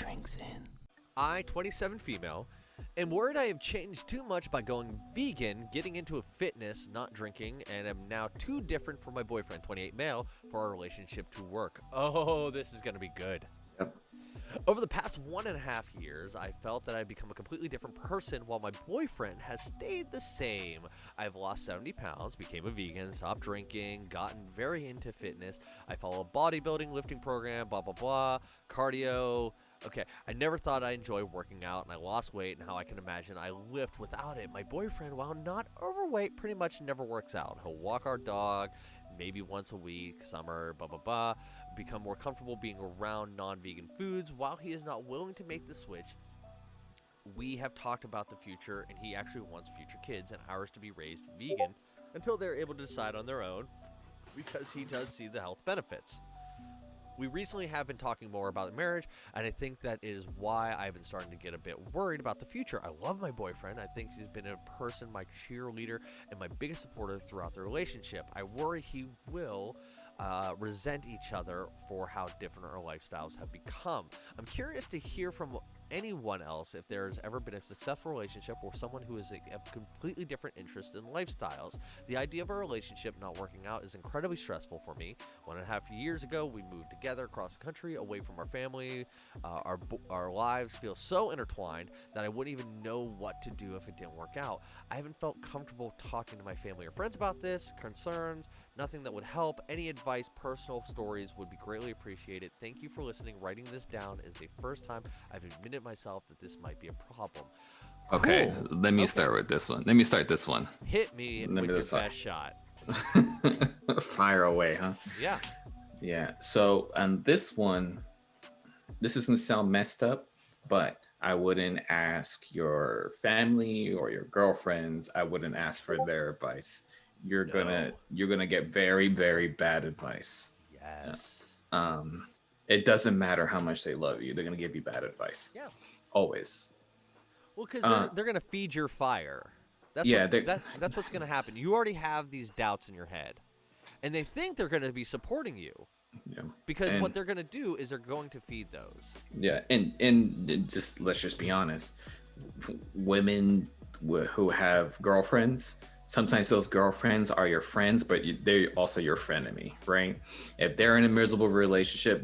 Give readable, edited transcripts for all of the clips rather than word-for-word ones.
drinks in. I, 27 female, am worried I have changed too much by going vegan, getting into a fitness, not drinking, and am now too different from my boyfriend, 28 male, for our relationship to work. Oh, this is going to be good. Yep. Over the past 1.5 years, I felt that I'd become a completely different person while my boyfriend has stayed the same. I've lost 70 pounds, became a vegan, stopped drinking, gotten very into fitness. I follow a bodybuilding lifting program, blah, blah, blah, cardio. Okay, I never thought I'd enjoy working out, and I lost weight, and how I can imagine I lift without it. My boyfriend, while not overweight, pretty much never works out. He'll walk our dog maybe once a week, summer, blah, blah, blah, become more comfortable being around non-vegan foods. While he is not willing to make the switch, we have talked about the future, and he actually wants future kids and ours to be raised vegan until they're able to decide on their own, because he does see the health benefits. We recently have been talking more about marriage, and I think that is why I've been starting to get a bit worried about the future. I love my boyfriend. I think he's been a person, my cheerleader, and my biggest supporter throughout the relationship. I worry he will resent each other for how different our lifestyles have become. I'm curious to hear from anyone else if there's ever been a successful relationship or someone who is a completely different interest in lifestyles. The idea of a relationship not working out is incredibly stressful for me. 1.5 years ago, we moved together across the country, away from our family. Our lives feel so intertwined that I wouldn't even know what to do if it didn't work out. I haven't felt comfortable talking to my family or friends about this, concerns, nothing that would help. Any advice, personal stories would be greatly appreciated. Thank you for listening. Writing this down is the first time I've admitted myself that this might be a problem. Okay, Cool. let me start with this one. Let me start this one. Hit me with your best shot. Fire away, huh? Yeah. Yeah. So on this one, this is gonna sound messed up, but I wouldn't ask your family or your girlfriends. I wouldn't ask for their advice. You're gonna get very, very bad advice. Yes. It doesn't matter how much they love you. They're gonna give you bad advice. Yeah. Always. Well, because they're going to feed your fire. That's what's going to happen. You already have these doubts in your head, and they think they're going to be supporting you. Yeah. Because what they're going to do is they're going to feed those. Yeah, and just let's just be honest. Women who have girlfriends, sometimes those girlfriends are your friends, but they're also your frenemy, right? If they're in a miserable relationship,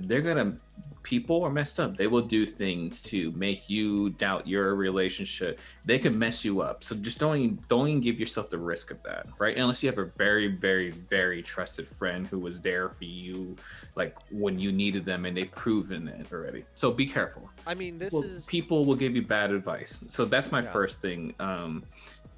people are messed up. They will do things to make you doubt your relationship. They can mess you up. So just don't even give yourself the risk of that, right? Unless you have a very, very, very trusted friend who was there for you, like when you needed them, and they've proven it already. So be careful. I mean, people will give you bad advice. So that's my first thing.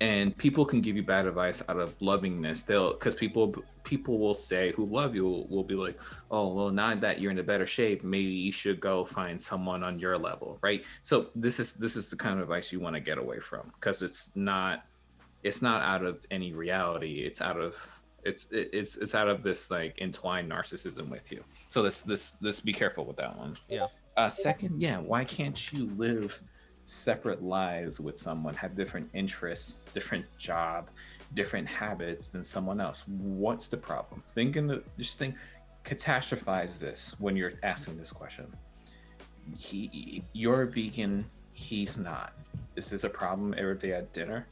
And people can give you bad advice out of lovingness. Because people will say, who love you, will be like, oh, well, now that you're in a better shape, maybe you should go find someone on your level, right? So this is the kind of advice you want to get away from, because it's not out of any reality. It's out of this like entwined narcissism with you. So let's be careful with that one. Yeah. Second, why can't you live separate lives with someone, have different interests, different job, different habits than someone else? What's the problem? Catastrophize this when you're asking this question. You're a vegan, he's not. Is this a problem every day at dinner?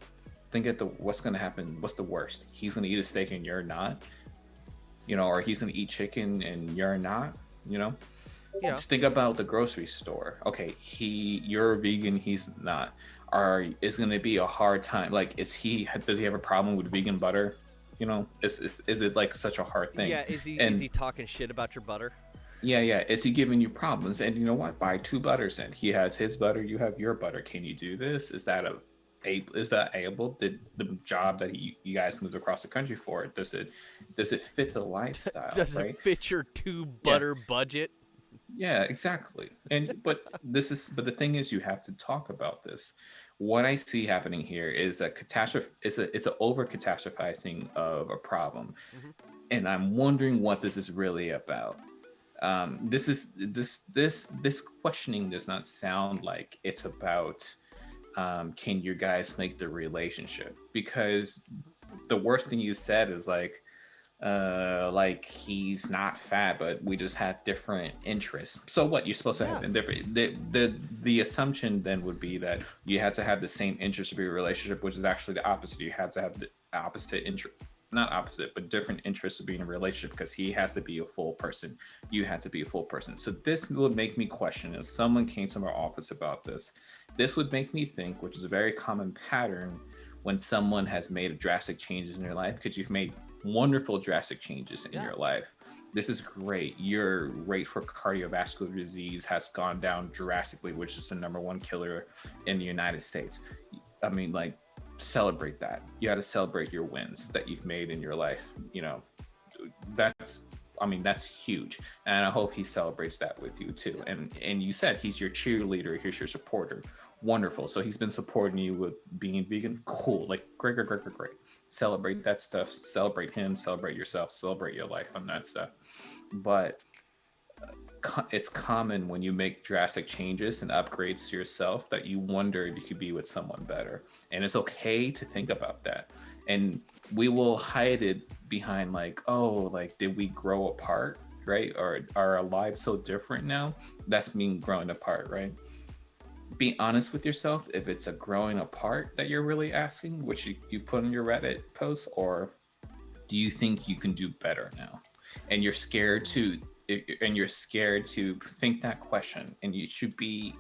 Think at what's going to happen. What's the worst? He's going to eat a steak and you're not, or he's going to eat chicken and you're not, Yeah. Just think about the grocery store. Okay, you're a vegan, he's not. Is going to be a hard time. Like, does he have a problem with vegan butter? Is it like such a hard thing? Yeah, is he talking shit about your butter? Yeah. Is he giving you problems? And you know what? Buy 2 butters then. He has his butter, you have your butter. Can you do this? Is that able? Did the job that you guys moved across the country for, does it fit the lifestyle? Does it fit your 2 butter budget? Yeah, exactly. But the thing is, you have to talk about this. What I see happening here is that it's an over catastrophizing of a problem. Mm-hmm. And I'm wondering what this is really about. This questioning does not sound like it's about can you guys make the relationship, because the worst thing you said is like, like he's not fat, but we just have different interests. So what? You're supposed to have Yeah. different. The assumption then would be that you had to have the same interest of your relationship, which is actually the opposite. You had to have the opposite interest, not opposite, but different interests of being in a relationship, because he has to be a full person. You had to be a full person. So this would make me question, if someone came to my office about this would make me think, which is a very common pattern when someone has made drastic changes in their life, because you've made wonderful drastic changes in Yeah. your life. This is great. Your rate for cardiovascular disease has gone down drastically, which is the number one killer in the United States. I mean, like, celebrate that. You got to celebrate your wins that you've made in your life. That's, I mean, that's huge, and I hope he celebrates that with you too. And you said he's your cheerleader, he's your supporter. Wonderful. So he's been supporting you with being vegan. Cool. Like, great. Celebrate that stuff. Celebrate him. Celebrate yourself. Celebrate your life on that stuff. But it's common when you make drastic changes and upgrades to yourself that you wonder if you could be with someone better. And it's okay to think about that. And we will hide it behind, like, oh, like, did we grow apart, right? Or are our lives so different now? That's mean growing apart, right? Be honest with yourself if it's a growing apart that you're really asking, which you put in your Reddit post, or do you think you can do better now? And you're scared to think that question, and it should be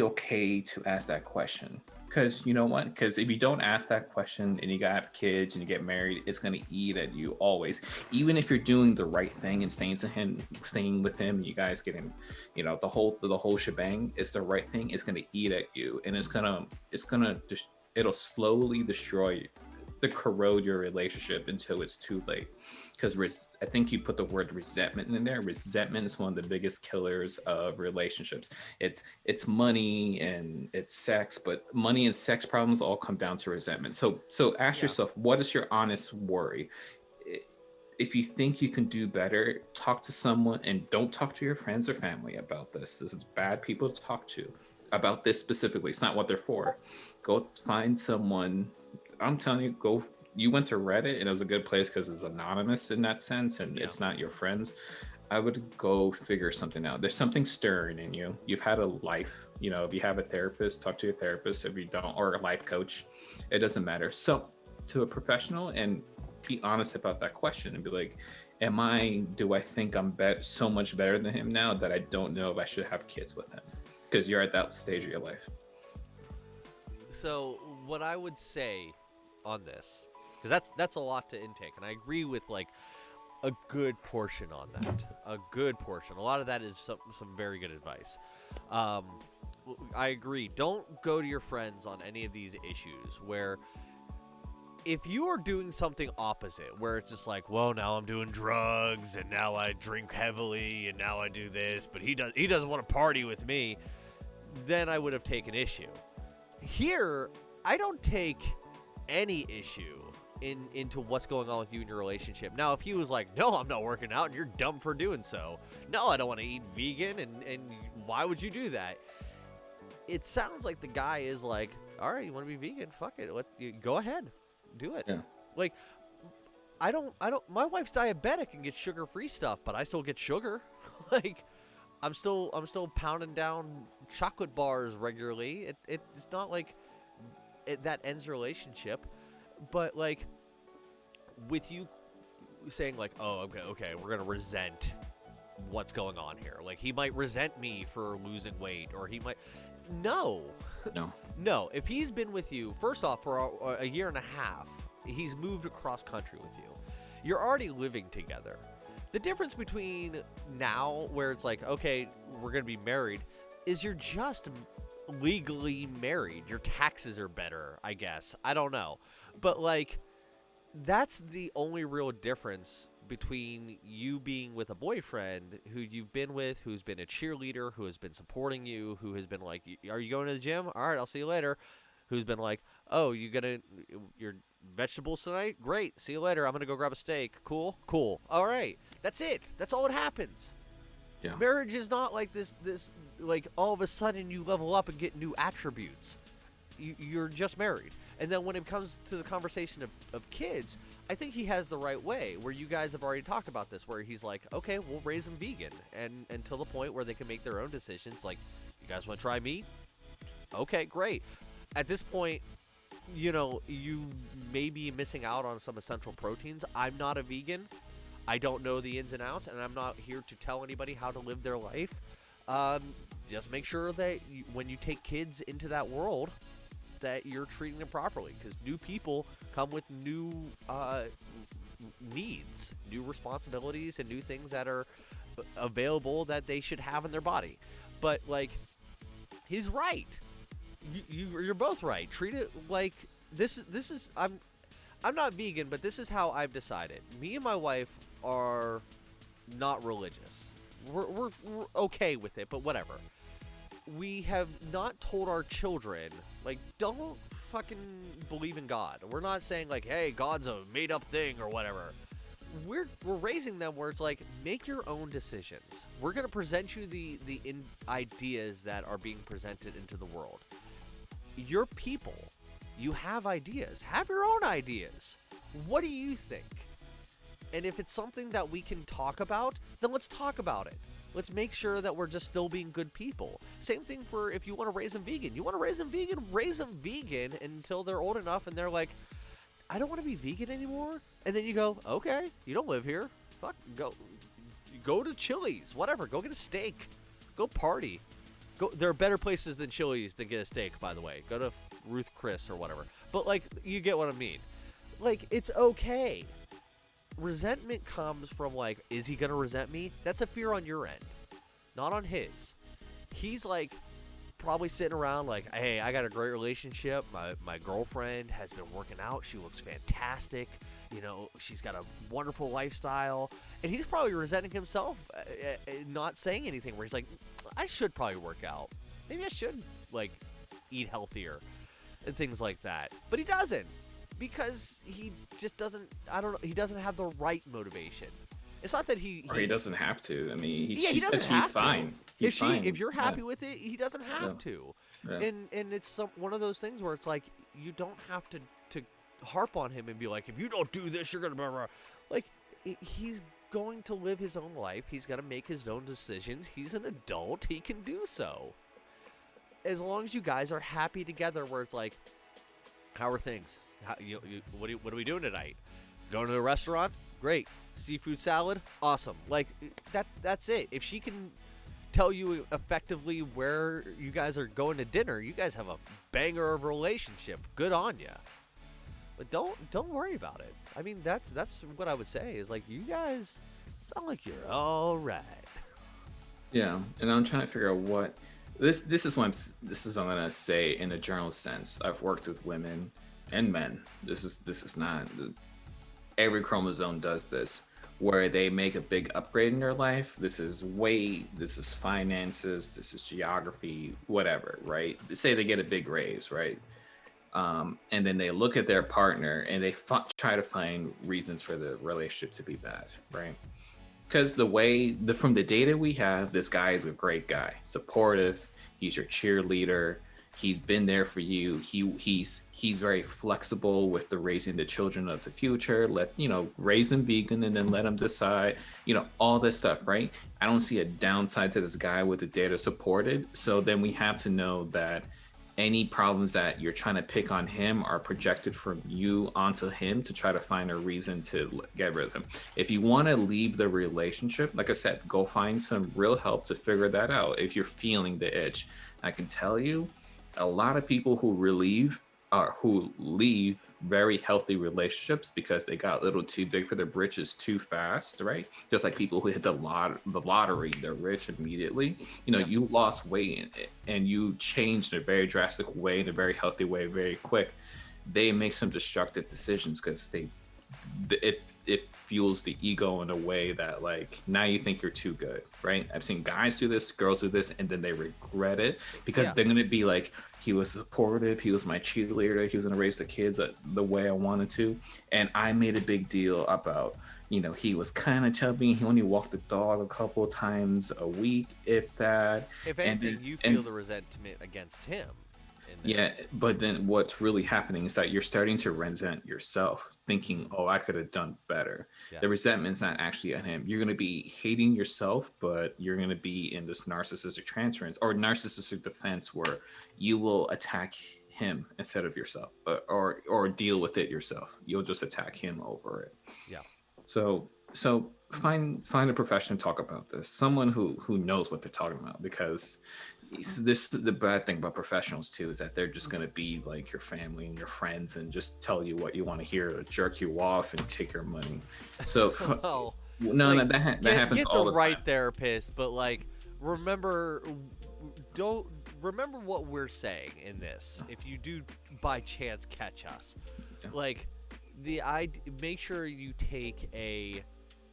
okay to ask that question. Because you know what? Because if you don't ask that question and you got kids and you get married, it's gonna eat at you always. Even if you're doing the right thing and staying with him, you guys getting, the whole shebang is the right thing. It's gonna eat at you, and it'll slowly destroy, corrode your relationship until it's too late. Because I think you put the word resentment in there. Resentment is one of the biggest killers of relationships. It's money and it's sex, but money and sex problems all come down to resentment. So ask yourself, what is your honest worry? If you think you can do better, talk to someone, and don't talk to your friends or family about this. This is bad people to talk to about this specifically. It's not what they're for. Go find someone. I'm telling you, you went to Reddit, and it was a good place because it's anonymous in that sense, and it's not your friends. I would go figure something out. There's something stirring in you. You've had a life. If you have a therapist, talk to your therapist. If you don't, or a life coach, it doesn't matter. So to a professional, and be honest about that question, and be like, do I think I'm so much better than him now that I don't know if I should have kids with him? Because you're at that stage of your life. So what I would say on this, because that's a lot to intake, and I agree with, like, a good portion on that. A good portion. A lot of that is some very good advice. I agree. Don't go to your friends on any of these issues where, if you are doing something opposite, where it's just like, well, now I'm doing drugs, and now I drink heavily, and now I do this, but he doesn't want to party with me, then I would have taken issue. Here, I don't take any issue into what's going on with you in your relationship. Now, if he was like, no, I'm not working out, and you're dumb for doing so. No, I don't want to eat vegan, and why would you do that? It sounds like the guy is like, all right, you want to be vegan? Fuck it. Go ahead. Do it. Yeah. Like, I don't, my wife's diabetic and gets sugar-free stuff, but I still get sugar. Like, I'm still pounding down chocolate bars regularly. It's not like that ends the relationship. But, like, with you saying, like, oh, okay, we're going to resent what's going on here. Like, he might resent me for losing weight, or he might... No. If he's been with you, first off, for a year and a half, he's moved across country with you. You're already living together. The difference between now, where it's like, okay, we're going to be married, is you're just legally married. Your taxes are better, I guess. I don't know. But, like, that's the only real difference between you being with a boyfriend who you've been with, who's been a cheerleader, who has been supporting you, who has been like, are you going to the gym? All right, I'll see you later. Who's been like, oh, your vegetables tonight? Great. See you later. I'm going to go grab a steak. Cool. All right. That's it. That's all that happens. Yeah. Marriage is not like this, like, all of a sudden you level up and get new attributes. you're just married. And then when it comes to the conversation of kids, I think he has the right way, where you guys have already talked about this, where he's like, okay, we'll raise them vegan, and until the point where they can make their own decisions. Like, you guys want to try meat? Okay, great. At this point, you may be missing out on some essential proteins. I'm not a vegan. I don't know the ins and outs, and I'm not here to tell anybody how to live their life. Just make sure that when you take kids into that world, that you're treating them properly, because new people come with new needs, new responsibilities, and new things that are available that they should have in their body. But like, he's right. You're both right. Treat it like this is I'm not vegan, but this is how I've decided. Me and my wife are not religious. We're okay with it, but whatever. We have not told our children, like, don't fucking believe in God. We're not saying like, hey, God's a made up thing or whatever. We're raising them where it's like, make your own decisions. We're gonna present you the ideas that are being presented into the world. You're people. You have ideas. Have your own ideas. What do you think? And if it's something that we can talk about, then let's talk about it. Let's make sure that we're just still being good people. Same thing for if you want to raise them vegan. You want to raise them vegan until they're old enough and they're like, I don't want to be vegan anymore. And then you go, okay, you don't live here. Fuck, go to Chili's, whatever. Go get a steak. Go party. There are better places than Chili's to get a steak, by the way. Go to Ruth Chris or whatever. But like, you get what I mean. Like, it's okay. Resentment comes from like, is he gonna resent me? That's a fear on your end, not on his. He's like probably sitting around like, hey, I got a great relationship. My girlfriend has been working out. She looks fantastic. She's got a wonderful lifestyle. And he's probably resenting himself, not saying anything, where he's like, I should probably work out. Maybe I should like eat healthier and things like that. But he doesn't. Because he just doesn't, I don't know, he doesn't have the right motivation. It's not that he doesn't have to. I mean, he said she's fine. He's fine. If you're happy with it, he doesn't have to. Yeah. And it's one of those things where it's like, you don't have to harp on him and be like, if you don't do this, you're going to blah, blah. Like, he's going to live his own life. He's got to make his own decisions. He's an adult. He can do so. As long as you guys are happy together, where it's like, how are things? What are we doing tonight? Going to the restaurant? Great. Seafood salad? Awesome. Like, that's it. If she can tell you effectively where you guys are going to dinner, you guys have a banger of a relationship. Good on ya. But don't worry about it. I mean, that's what I would say, is like, you guys sound like you're all right. Yeah, and I'm trying to figure out what this is what I'm gonna say in a general sense. I've worked with women and men. This is not every chromosome does this, where they make a big upgrade in their life. This is weight, this is finances, this is geography, whatever, right? Say they get a big raise, right? And then they look at their partner and they try to find reasons for the relationship to be bad, right? Because from the data we have, this guy is a great guy, supportive. He's your cheerleader. He's been there for you. He's very flexible with the raising the children of the future. Raise them vegan and then let them decide. All this stuff, right? I don't see a downside to this guy with the data supported. So then we have to know that any problems that you're trying to pick on him are projected from you onto him to try to find a reason to get rid of him. If you want to leave the relationship, like I said, go find some real help to figure that out. If you're feeling the itch, I can tell you, a lot of people who leave very healthy relationships because they got a little too big for their britches too fast, right? Just like people who hit the lottery, they're rich immediately. You lost weight and you changed in a very drastic way, in a very healthy way, very quick. They make some destructive decisions because it fuels the ego in a way that, like, now you think you're too good, right? I've seen guys do this, girls do this, and then they regret it because they're gonna be like, he was supportive, he was my cheerleader, he was gonna raise the kids the way I wanted to, and I made a big deal about, he was kind of chubby, he only walked the dog a couple of times a week, if that. If anything, you feel the resentment against him in Yeah, this. but then what's really happening is that you're starting to resent yourself, thinking, "Oh, I could have done better." Yeah. The resentment's not actually at him. You're going to be hating yourself, but you're going to be in this narcissistic transference or narcissistic defense where you will attack him instead of yourself, or deal with it yourself. You'll just attack him over it. Yeah. So find a professional to talk about this. Someone who knows what they're talking about, because this the bad thing about professionals too is that they're just gonna be like your family and your friends and just tell you what you want to hear, to jerk you off and take your money. So Well, no, like, that happens get the all the right time. therapist, but like, remember, don't remember what we're saying in this. If you do by chance catch us, Yeah. like, make sure you take a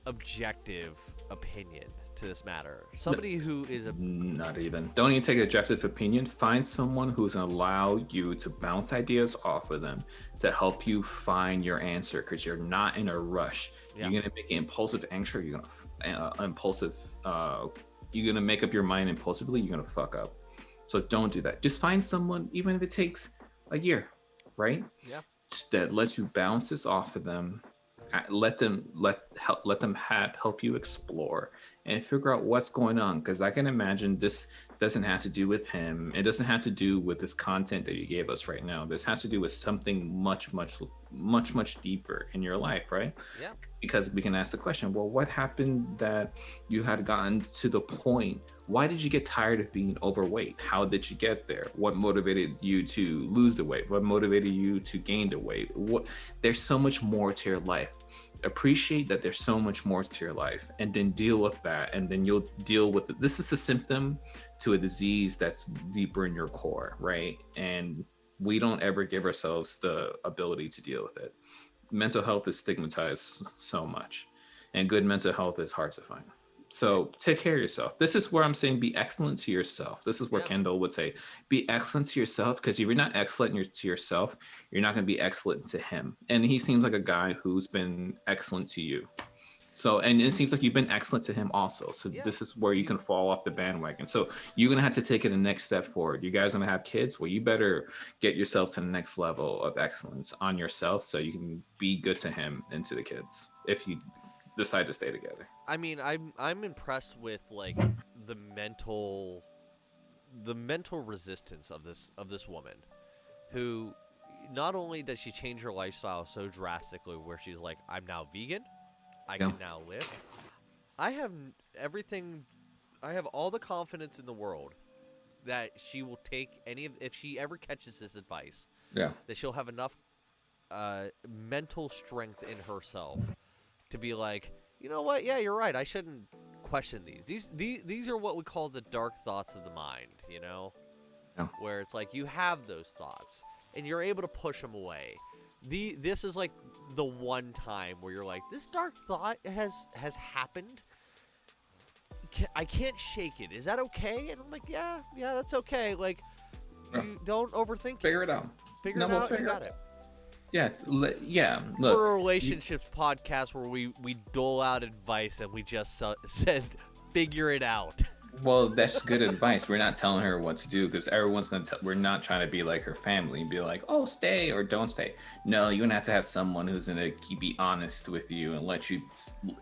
objective opinion to this matter. Somebody who is a Not even. Don't even take an objective opinion. Find someone who's gonna allow you to bounce ideas off of them to help you find your answer, because you're not in a rush. Yeah. You're gonna make an impulsive answer. You're gonna impulsive. You're gonna make up your mind impulsively. You're gonna fuck up. So don't do that. Just find someone, even if it takes a year, right? Yeah. That lets you bounce this off of them. Let them help you explore and figure out what's going on, because I can imagine this doesn't have to do with him. It doesn't have to do with this content that you gave us right now. This has to do with something much deeper in your life, right? Yeah. Because we can ask the question, well, what happened that you had gotten to the point? Why did you get tired of being overweight? How did you get there? What motivated you to lose the weight? What motivated you to gain the weight? There's so much more to your life. Appreciate that there's so much more to your life, and then deal with that, and then you'll deal with it. This is a symptom to a disease that's deeper in your core, right? And we don't ever give ourselves the ability to deal with it. Mental health is stigmatized so much, and good mental health is hard to find. So take care of yourself. This is where I'm saying be excellent to yourself. This is where Yeah. Kendall would say be excellent to yourself, because if you're not excellent to yourself, you're not going to be excellent to him. And he seems like a guy who's been excellent to you. So, and it seems like you've been excellent to him also. So Yeah. this is where you can fall off the bandwagon. So you're gonna have to take it the next step forward. You guys gonna have kids? Well, you better get yourself to the next level of excellence on yourself, so you can be good to him and to the kids if you decide to stay together. I mean, I'm impressed with like the mental resistance of this woman, who not only does she change her lifestyle so drastically, where she's like, I'm now vegan, I Yeah. can now live. I have everything. I have all the confidence in the world that she will take if she ever catches this advice, Yeah. that she'll have enough mental strength in herself to be like, you know what? Yeah, you're right. I shouldn't question these. These are what we call the dark thoughts of the mind, you know? Yeah. Where it's like you have those thoughts and you're able to push them away. This is like the one time where you're like, this dark thought has happened. I can't shake it. Is that okay? And I'm like, yeah, that's okay. Like, you don't overthink it. Figure it out. Figure No, it we'll out. You figure got it. it. Yeah. Yeah. We're a Look. relationships podcast where we dole out advice and we just said, figure it out. Well, that's good advice. We're not telling her what to do, because everyone's gonna tell. We're not trying to be like her family and be like, "Oh, stay or don't stay." No, you're gonna have to have someone who's gonna be honest with you and let you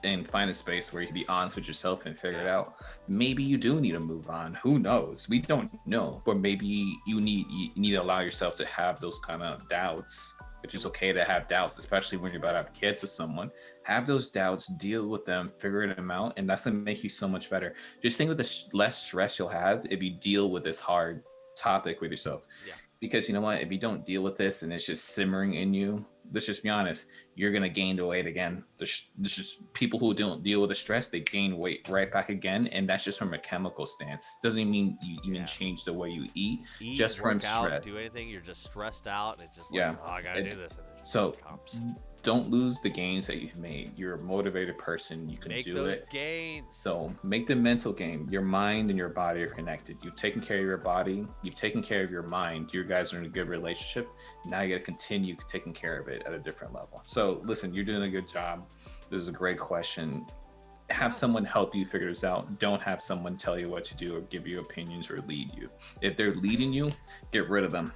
and find a space where you can be honest with yourself and figure it out. Maybe you do need to move on. Who knows? We don't know. But maybe you need to allow yourself to have those kind of doubts. Which is okay to have doubts, especially when you're about to have kids with someone. Have those doubts, deal with them, figure them out, and that's gonna make you so much better. Just think of the less stress you'll have if you deal with this hard topic with yourself. Yeah. Because you know what, if you don't deal with this and it's just simmering in you, let's just be honest, you're gonna gain the weight again. This just people who don't deal with the stress, they gain weight right back again, and that's just from a chemical stance. Doesn't mean you even change the way you eat just from work out, stress. do anything. You're just stressed out, and it's just Yeah. like, oh, I gotta do this. And it just So comes. don't lose the gains that you've made. You're a motivated person. You can Make do those it. gains. So make the mental game. Your mind and your body are connected. You've taken care of your body. You've taken care of your mind. You guys are in a good relationship. Now you got to continue taking care of it at a different level. So listen, you're doing a good job. This is a great question. Have someone help you figure this out. Don't have someone tell you what to do or give you opinions or lead you. If they're leading you, get rid of them.